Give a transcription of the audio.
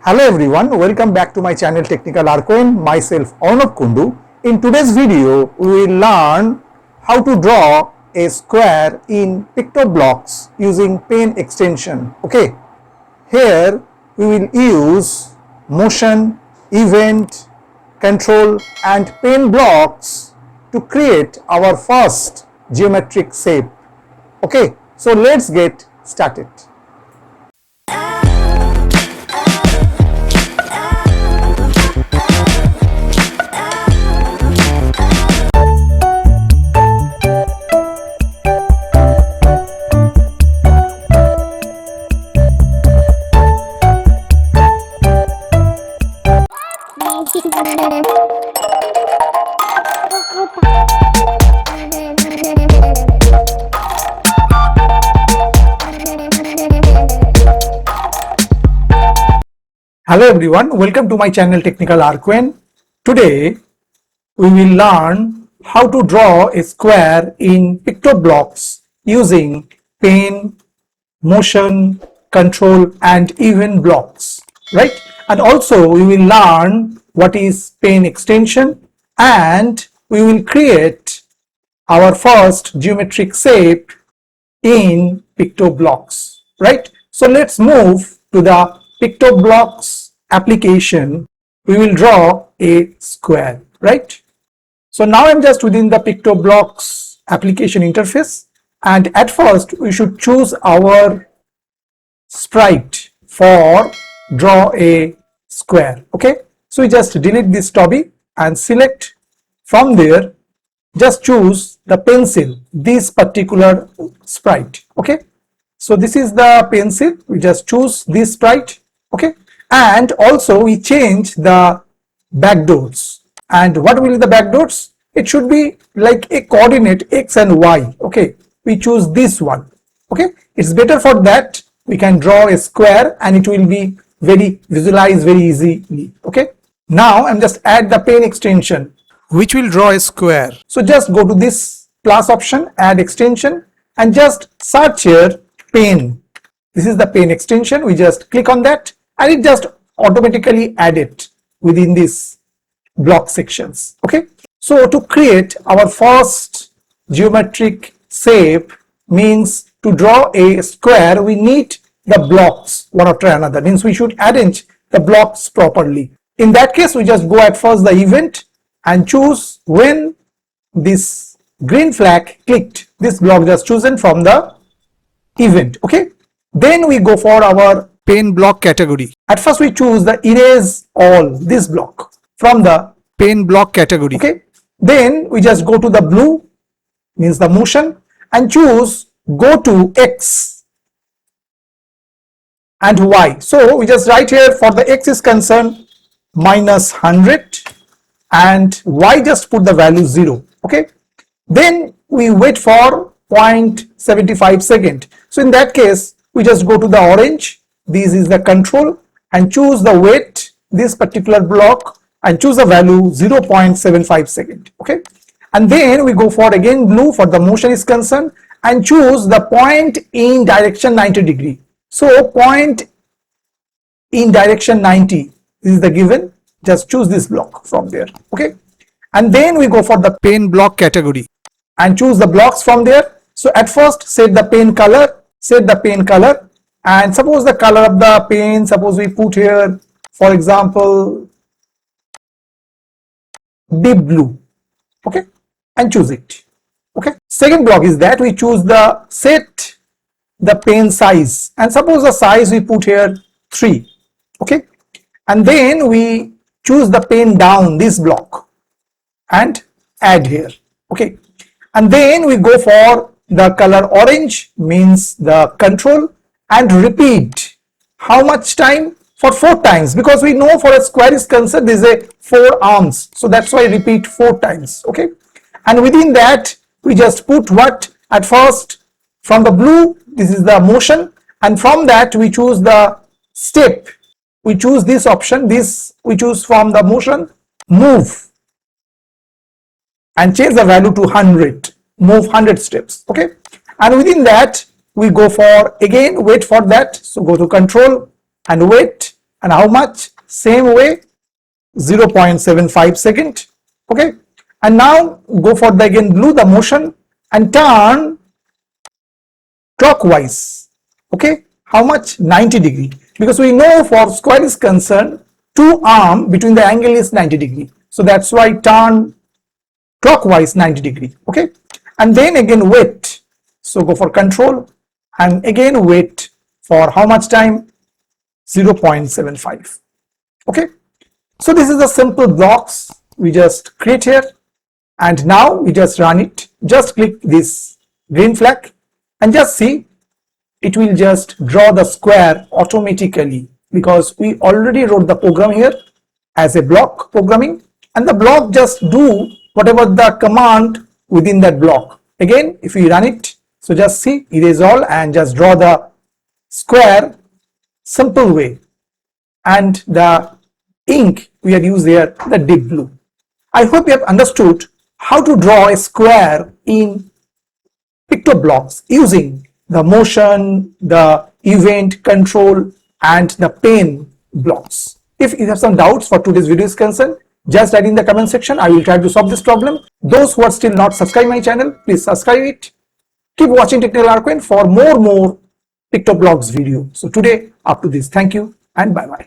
Hello everyone, welcome back to my channel Technical ArCoAn. Myself Arnab Kundu. In today's video, we will learn how to draw a square in PictoBlox using pen extension. Okay, here we will use motion, event, control and pen blocks to create our first geometric shape. Okay, so let's get started. Hello everyone, welcome to my channel Technical ArCoAn. Today we will learn how to draw a square in PictoBlox using pen, motion, control and event blocks, right? And also we will learn what is pen extension and we will create our first geometric shape in PictoBlox, right? So let's move to the PictoBlox application. We will draw a square, right? So now I'm just within the PictoBlox application interface, and at first we should choose our sprite for draw a square. Okay, so we just delete this tobby and select from there, just choose the pencil, this particular sprite. Okay, so this is the pencil, we just choose this sprite. Okay, and also we change the backdoors. And what will be the backdoors? It should be like a coordinate x and y. Okay, we choose this one. Okay, it's better for that. We can draw a square and it will be very visualized very easily. Okay, now I'm just add the pen extension which will draw a square. So just go to this plus option, add extension, and just search here pen. This is the pen extension. We just click on that and it just automatically add it within this block sections. Okay, so to create our first geometric shape, means to draw a square we need the blocks one after another, means we should arrange the blocks properly. In that case, we just go at first the event and choose when this green flag clicked, this block just chosen from the event. Okay, then we go for our pen block category. At first we choose the erase all, this block from the pen block category. Okay, then we just go to the blue, means the motion, and choose go to x and y. So we just write here for the x is concerned -100 and y just put the value 0. Okay, then we wait for 0.75 second. So in that case we just go to the orange, this is the control, and choose the weight, this particular block, and choose the value 0.75 second. Okay, and then we go for again blue for the motion is concerned and choose the point in direction 90 degree. So point in direction 90, this is the given, just choose this block from there. Okay, and then we go for the pen block category and choose the blocks from there. So at first set the pen color, and suppose the color of the pen, suppose we put here for example deep blue. Okay, and choose it. Okay, second block is that we choose the set the pen size, and suppose the size we put here 3. Okay, and then we choose the pen down, this block, and add here. Okay, and then we go for the color orange, means the control, and repeat how much time? For 4 times, because we know for a square is concerned there is a 4 arms, so that's why repeat 4 times. Okay, and within that we just put what? At first from the blue, this is the motion, and from that we choose the step, we choose this option, this we choose from the motion, move, and change the value to 100, move 100 steps. Okay, and within that we go for again wait for that, so go to control and wait, And how much? Same way, 0.75 second. Okay, and now go for the again blue, the motion, and turn clockwise. Okay, how much? 90 degree, because we know for square is concerned, two arm between the angle is 90 degree, so that's why turn clockwise 90 degree. Okay, and then again wait, so go for control and again wait for how much time? 0.75. okay, so this is the simple blocks we just create here, and now we just run it. Just click this green flag and just see, it will just draw the square automatically, because we already wrote the program here as a block programming, and the block just do whatever the command within that block. Again, if we run it, so just see, erase all and just draw the square simple way, and the ink we had used here, the deep blue. I hope you have understood how to draw a square in PictoBlox using the motion, the event control, and the pen blocks. If you have some doubts for today's video is concerned, just write in the comment section. I will try to solve this problem. Those who are still not subscribed my channel, please subscribe it. Keep watching Technical ArCoAn for more PictoBlox video. So today up to this. Thank you and bye bye.